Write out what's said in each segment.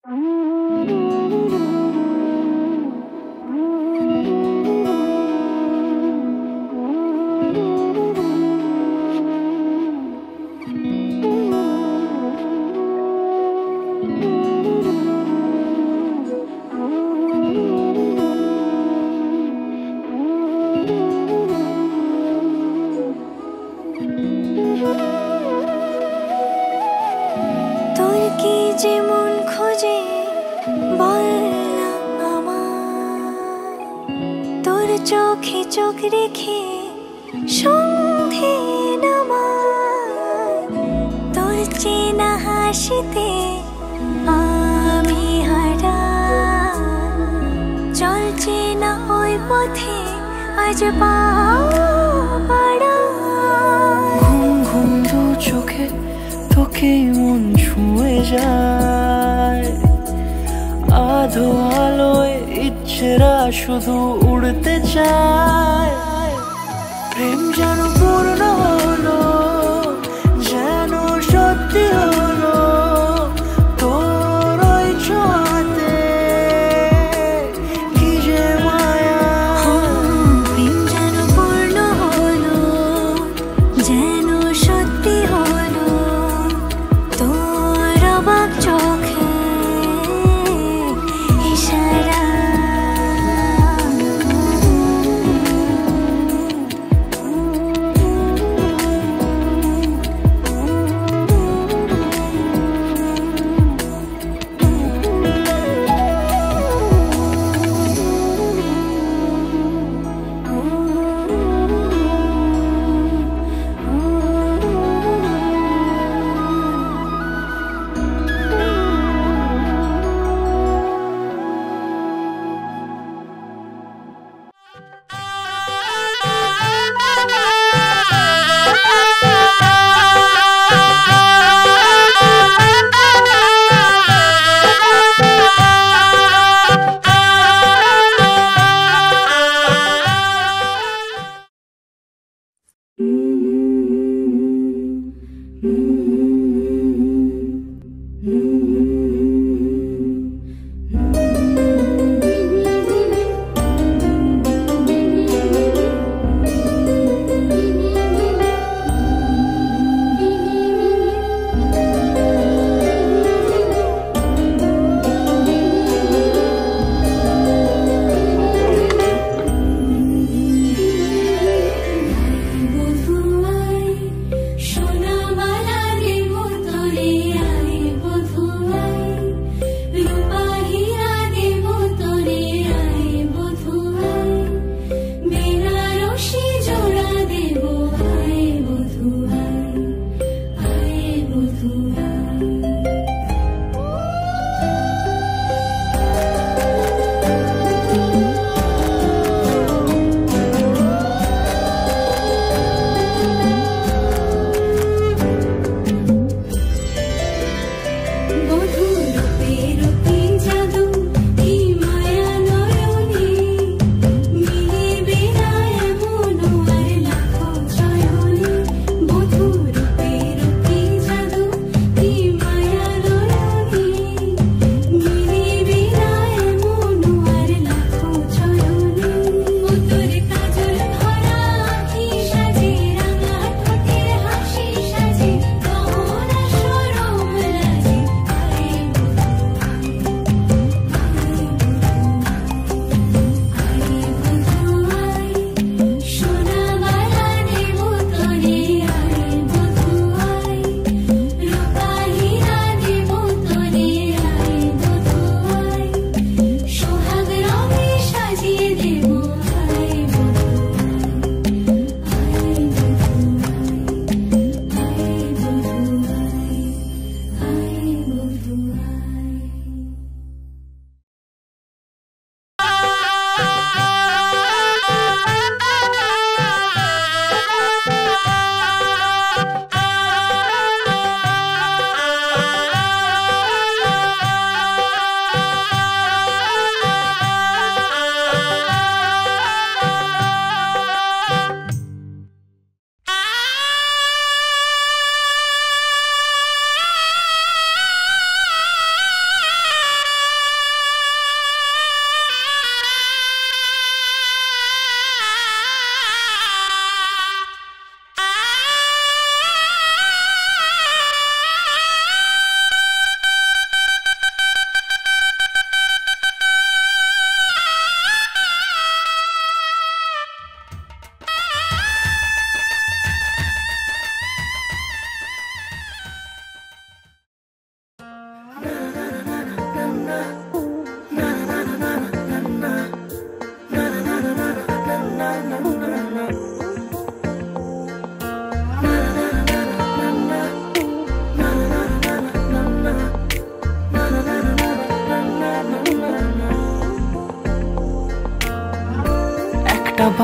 তোর কি যে মন খোঁজে বল না আমায়, তোর চোখে চোখ রেখে সন্ধে নামায়, তোর চেনা হাসিতে আমি হারাই, চল চেনা ওই পথে আজ পাও বাড়াই। ঘুম ঘুম দু চোখে তোকে মন ছুঁয়ে যায়, আধো আলোয় ইচ্ছেরা শুধু উড়তে চায়। প্রেম যেন পূর্ণ হলো, যেন সত্যি হলো, তোর ওই ছোঁয়াতে কি যে মায়া। প্রেম যেন পূর্ণ হলো, যেন সত্যি হলো, তোর অবাক চোখে ইশারা।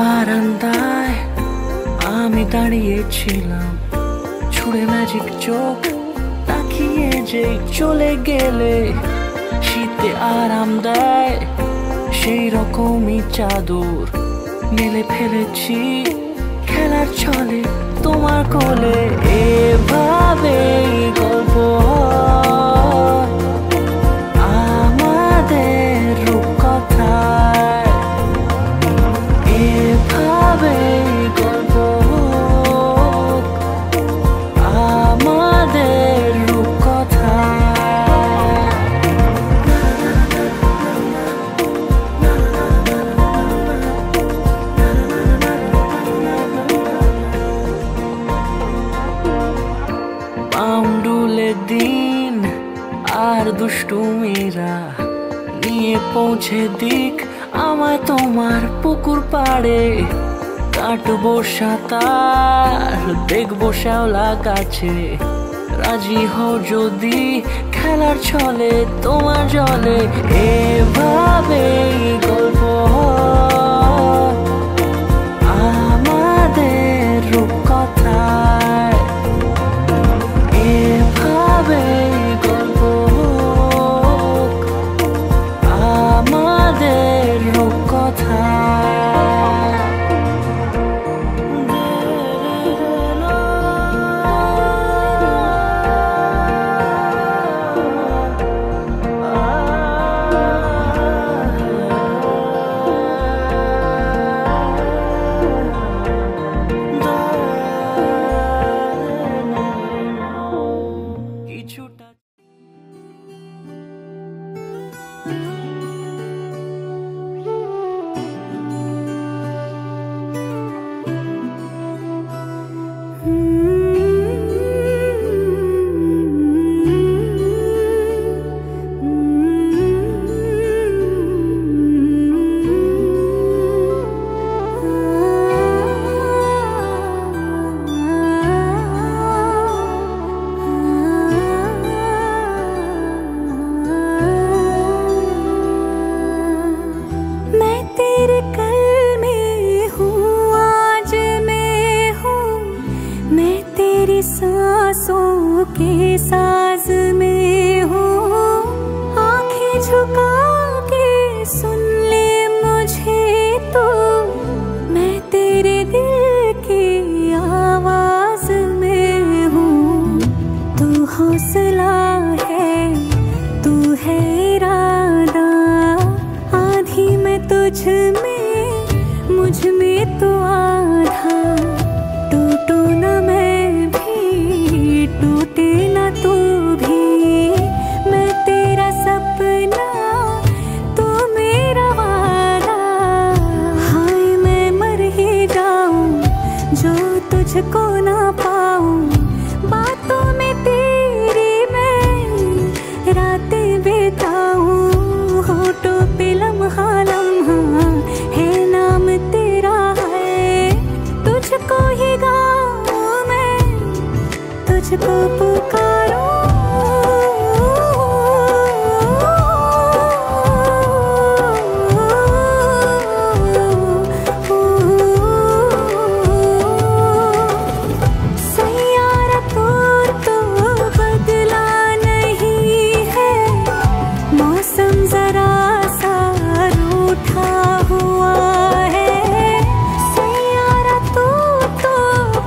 বারান্দায় আমি দাঁড়িয়েছিলাম, ছুড়ে ম্যাজিক চোখ তাকিয়ে যে চলে গেলে শীতে আরাম দেয় সেই রকমই চাদর মেলে ফেলেছি খেলার ছলে তোমার কোলে। এভাবেই গল্প আমাদের রূপকথায়, এভাবেই গল্প আমাদের রূপকথায়। পাউন্ডুলে দিন আর দুষ্টুমিরা নিয়ে পৌঁছে দিক আমায় তোমার পুকুর পাড়ে। কাটবো সাঁতার, দেখবো শ্যাওলা গাছে, রাজি হও যদি খেলার ছলে তোমার জলে। এভাবেই গল্প আমাদের রূপকথায়, এভাবেই গল্প আমাদের রূপকথায়। কিছুটা सांसों के साज में हो, आंखें झुका के सुन ले मुझे तो, मैं तेरे दिल की आवाज में हूँ। तू हौसला है, तू है इरादा, आधी मैं तुझ में, मुझ में तो आधा। टूटू न मैं भी, टूटे न तू भी, मैं तेरा सपना, तू मेरा वादा। हाय मैं मर ही जाऊं जो तुझको ना पाऊं, बातों में तेरी मैं रातें बिताऊं। होठों पे लम्हा लम्हा है नाम तेरा है, तुझको ही गाऊं मैं, तुझको पुकारूं। सैयारा तो बदला नहीं है, मौसम जरा सा रूठा हुआ है। सैयारा तो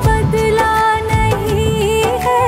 बदला नहीं है,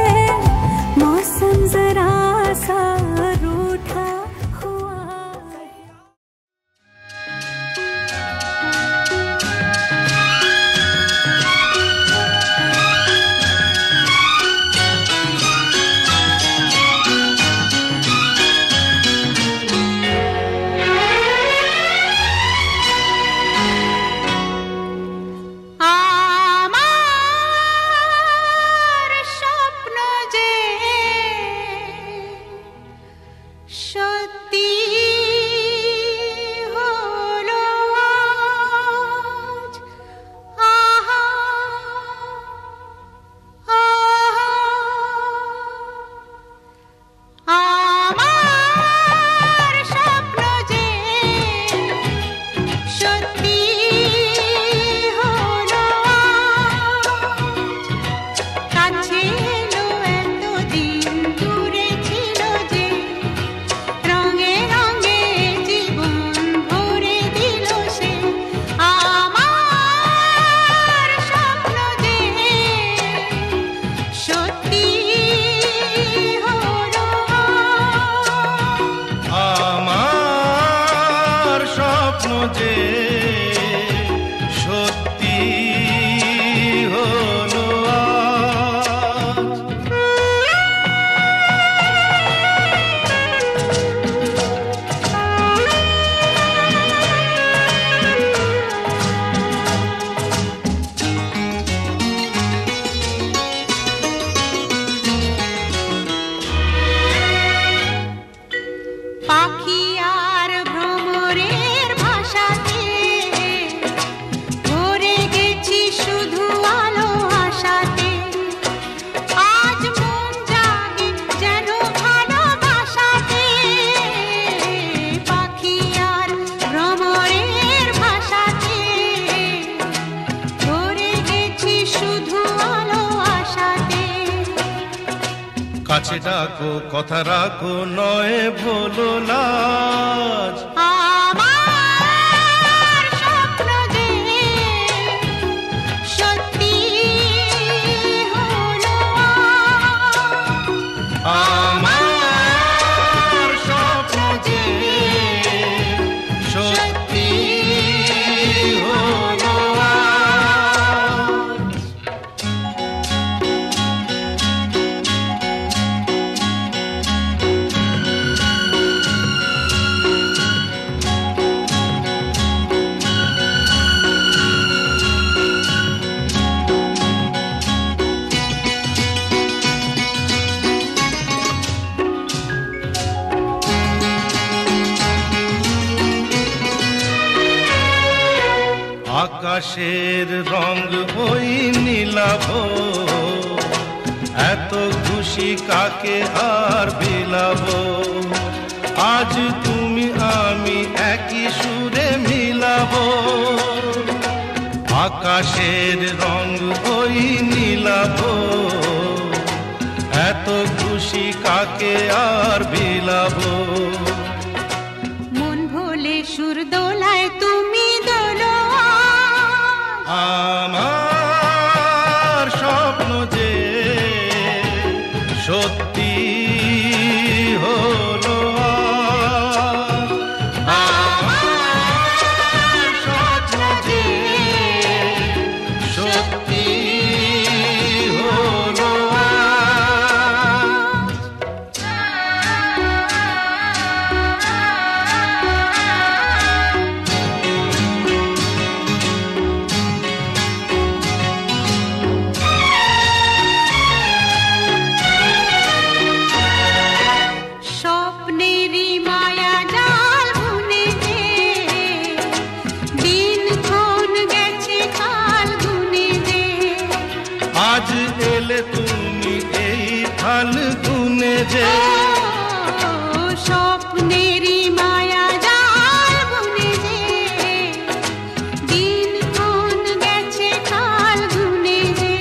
কাছে ডাকো কথা রাখো নয় ভোলো লাজ আমার স্বপ্ন যে সত্যি হলো আমার স্বপ্ন যে সত্যি হলো আকাশের রং ওই নীলাভ এত খুশি কাকে আর বিলাব আজ তুমি আমি একই সুরে মিলাব আকাশের রং ওই নীলাভ এত খুশি কাকে আর বিলাব মন ভোলে সুর দোলায় তুমি দোলো আমার স্বপ্ন যে সত্যি হলো আমার স্বপ্ন যে সত্যি হলো স্বপ্নেরই মায়া জাল বুনে যে দিনক্ষণ গেছে কাল গুনে যে আজ এলে তুমি এই ফাল্গুনে যে স্বপ্নেরই মায়া জাল বুনে যে দিনক্ষণ গেছে কাল গুনে যে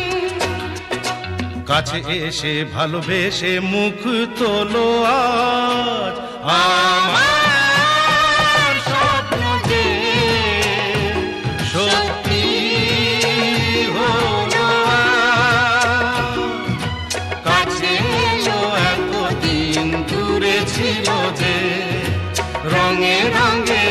কাছে এসে ভালোবেসে মুখ তোলো আজ আমার স্বপ্ন যে সত্যি হলো কাছে এলো এতদিন দূরে ছিল যে রঙে রঙে